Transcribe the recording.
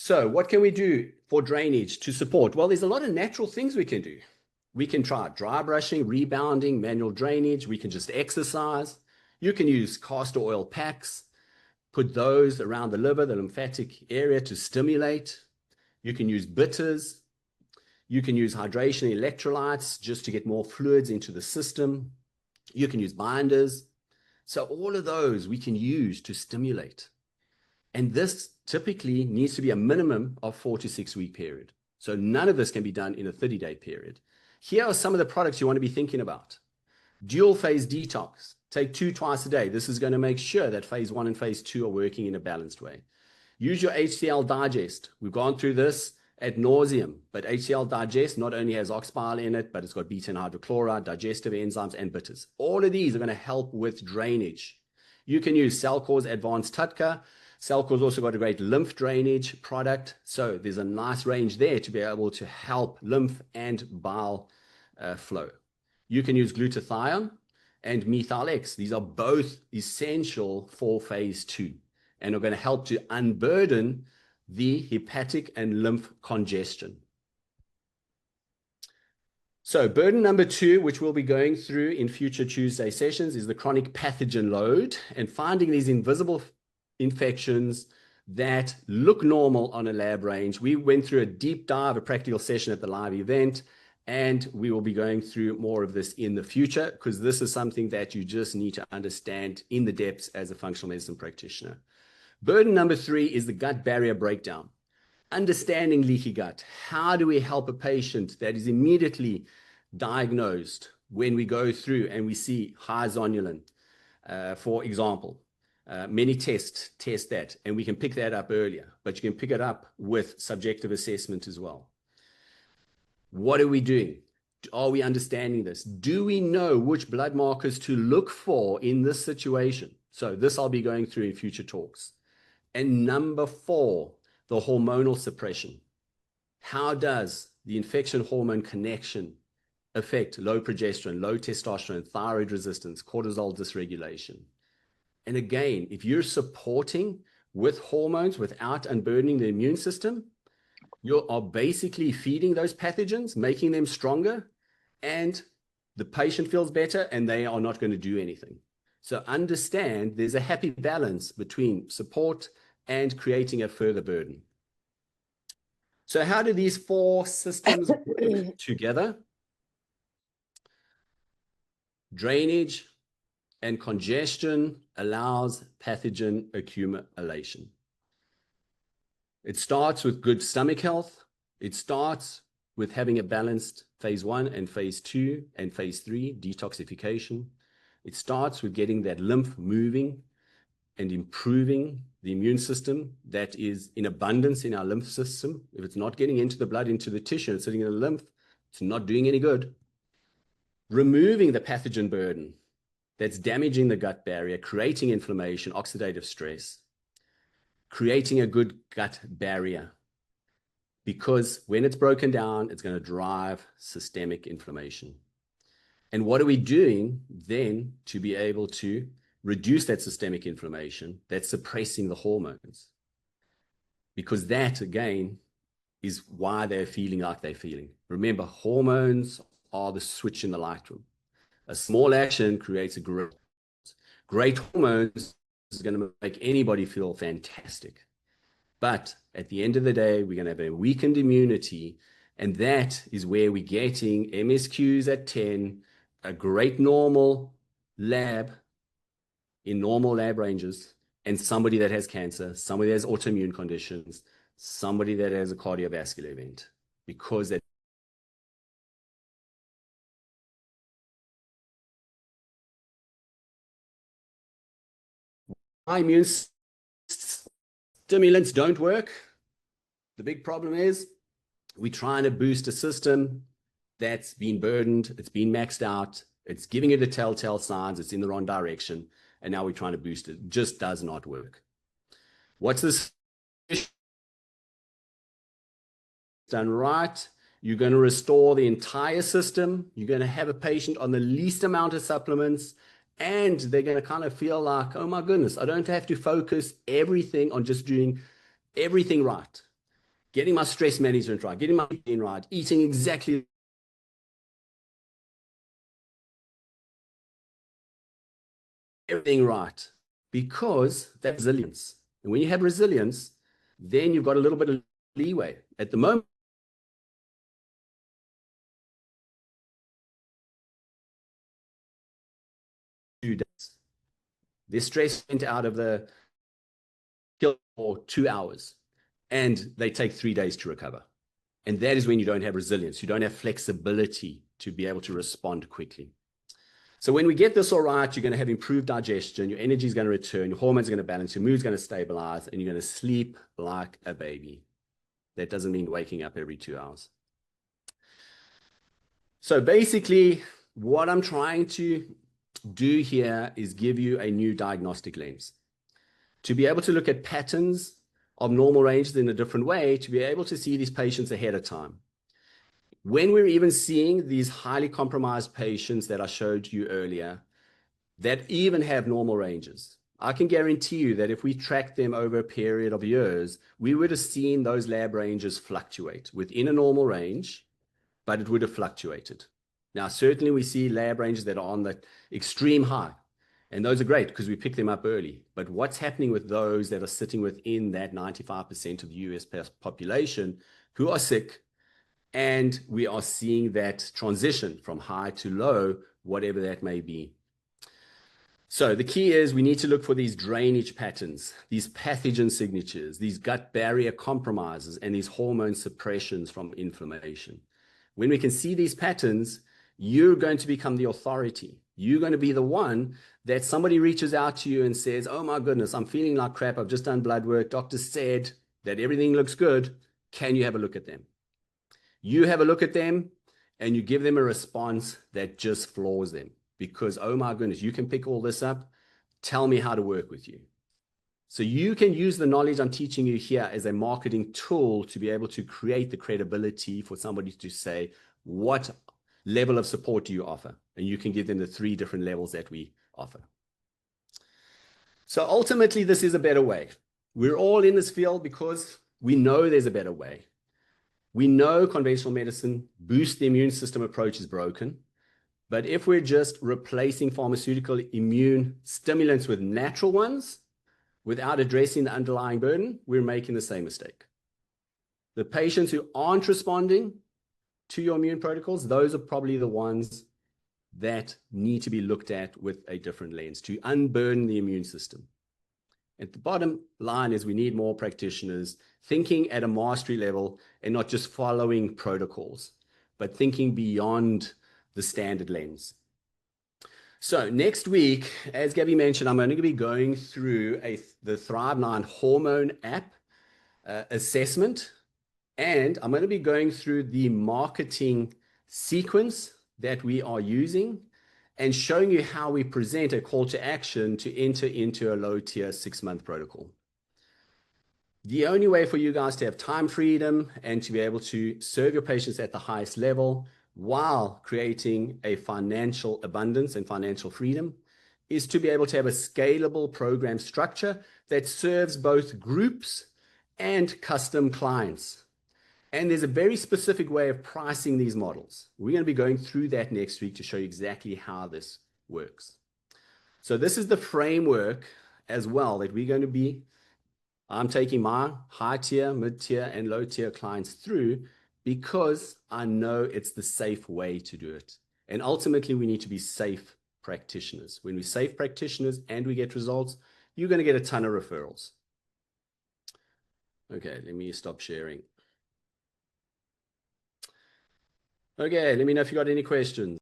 So what can we do for drainage to support? Well, there's a lot of natural things we can do. We can try dry brushing, rebounding, manual drainage. We can just exercise. You can use castor oil packs, put those around the liver, the lymphatic area to stimulate. You can use bitters. You can use hydration electrolytes just to get more fluids into the system. You can use binders. So all of those we can use to stimulate. And this typically needs to be a minimum of 4 to 6 week period. So none of this can be done in a 30-day period. Here are some of the products you want to be thinking about. Dual phase detox. Take 2 twice a day. This is going to make sure that phase 1 and phase 2 are working in a balanced way. Use your HCl Digest. We've gone through this ad nauseum, but HCl Digest not only has oxbile in it, but it's got beta hydrochloride, digestive enzymes, and bitters. All of these are going to help with drainage. You can use Cellcore's Advanced Tutka. Cellcore's also got a great lymph drainage product. So there's a nice range there to be able to help lymph and bile flow. You can use glutathione and methyl X. These are both essential for phase 2 and are going to help to unburden the hepatic and lymph congestion. So burden number 2, which we'll be going through in future Tuesday sessions, is the chronic pathogen load and finding these invisible infections that look normal on a lab range. We went through a deep dive, a practical session at the live event, and we will be going through more of this in the future because this is something that you just need to understand in the depths as a functional medicine practitioner. Burden number 3 is the gut barrier breakdown. Understanding leaky gut. How do we help a patient that is immediately diagnosed when we go through and we see high zonulin, for example? Many tests test that, and we can pick that up earlier, but you can pick it up with subjective assessment as well. What are we doing? Are we understanding this? Do we know which blood markers to look for in this situation? So this I'll be going through in future talks. And number 4, the hormonal suppression. How does the infection hormone connection affect low progesterone, low testosterone, thyroid resistance, cortisol dysregulation? And again, if you're supporting with hormones without unburdening the immune system, you are basically feeding those pathogens, making them stronger, and the patient feels better and they are not going to do anything. So understand there's a happy balance between support and creating a further burden. So how do these 4 systems work together? Drainage and congestion allows pathogen accumulation. It starts with good stomach health. It starts with having a balanced phase 1 and phase 2 and phase 3 detoxification. It starts with getting that lymph moving and improving the immune system that is in abundance in our lymph system. If it's not getting into the blood, into the tissue, and sitting in the lymph, it's not doing any good. Removing the pathogen burden that's damaging the gut barrier, creating inflammation, oxidative stress, creating a good gut barrier, because when it's broken down, it's going to drive systemic inflammation. And what are we doing then to be able to reduce that systemic inflammation that's suppressing the hormones? Because that, again, is why they're feeling like they're feeling. Remember, hormones are the switch in the light room. A small action creates a great hormones is going to make anybody feel fantastic. But at the end of the day, we're going to have a weakened immunity, and that is where we're getting MSQs at 10, a great normal lab in normal lab ranges, and somebody that has cancer, somebody that has autoimmune conditions, somebody that has a cardiovascular event, because that immune stimulants don't work. The big problem is we're trying to boost a system that's been burdened, it's been maxed out, it's giving it the telltale signs, it's in the wrong direction, and now we're trying to boost it. It just does not work. What's this done right? You're going to restore the entire system. You're going to have a patient on the least amount of supplements, and they're going to kind of feel like, oh my goodness, I don't have to focus everything on just doing everything right. getting my stress management right, getting my eating right, eating exactly everything right, because that's resilience. And when you have resilience, then you've got a little bit of leeway. At the moment, 2 days. Their stress went out of the kill for 2 hours, and they take 3 days to recover. And that is when you don't have resilience. You don't have flexibility to be able to respond quickly. So when we get this all right, you're going to have improved digestion, your energy is going to return, your hormones are going to balance, your mood's going to stabilize, and you're going to sleep like a baby. That doesn't mean waking up every 2 hours. So basically, what I'm trying to do here is give you a new diagnostic lens. To be able to look at patterns of normal ranges in a different way, to be able to see these patients ahead of time. When we're even seeing these highly compromised patients that I showed you earlier, that even have normal ranges, I can guarantee you that if we tracked them over a period of years, we would have seen those lab ranges fluctuate within a normal range, but it would have fluctuated. Now, certainly we see lab ranges that are on the extreme high, and those are great because we pick them up early. But what's happening with those that are sitting within that 95% of the US population who are sick, and we are seeing that transition from high to low, whatever that may be. So the key is we need to look for these drainage patterns, these pathogen signatures, these gut barrier compromises, and these hormone suppressions from inflammation. When we can see these patterns, you're going to become the authority. You're going to be the one that somebody reaches out to you and says, oh my goodness, I'm feeling like crap. I've just done blood work. Doctor said that everything looks good. Can you have a look at them? You have a look at them and you give them a response that just floors them because, oh my goodness, you can pick all this up. Tell me how to work with you. So you can use the knowledge I'm teaching you here as a marketing tool to be able to create the credibility for somebody to say, what level of support do you offer? And you can give them the 3 different levels that we offer. So ultimately, this is a better way. We're all in this field because we know there's a better way. We know conventional medicine boost the immune system approach is broken. But if we're just replacing pharmaceutical immune stimulants with natural ones without addressing the underlying burden, we're making the same mistake. The patients who aren't responding to your immune protocols, those are probably the ones that need to be looked at with a different lens to unburden the immune system. At the bottom line is we need more practitioners thinking at a mastery level and not just following protocols, but thinking beyond the standard lens. So next week, as Gabby mentioned, I'm going to be going through the Thrive9 hormone app assessment, and I'm going to be going through the marketing sequence that we are using and showing you how we present a call to action to enter into a low tier 6-month protocol. The only way for you guys to have time freedom and to be able to serve your patients at the highest level while creating a financial abundance and financial freedom is to be able to have a scalable program structure that serves both groups and custom clients. And there's a very specific way of pricing these models. We're going to be going through that next week to show you exactly how this works. So this is the framework as well that we're going to be, I'm taking my high tier, mid tier, and low tier clients through because I know it's the safe way to do it. And ultimately, we need to be safe practitioners. When we're safe practitioners and we get results, you're going to get a ton of referrals. Okay, let me stop sharing. Okay, let me know if you got any questions.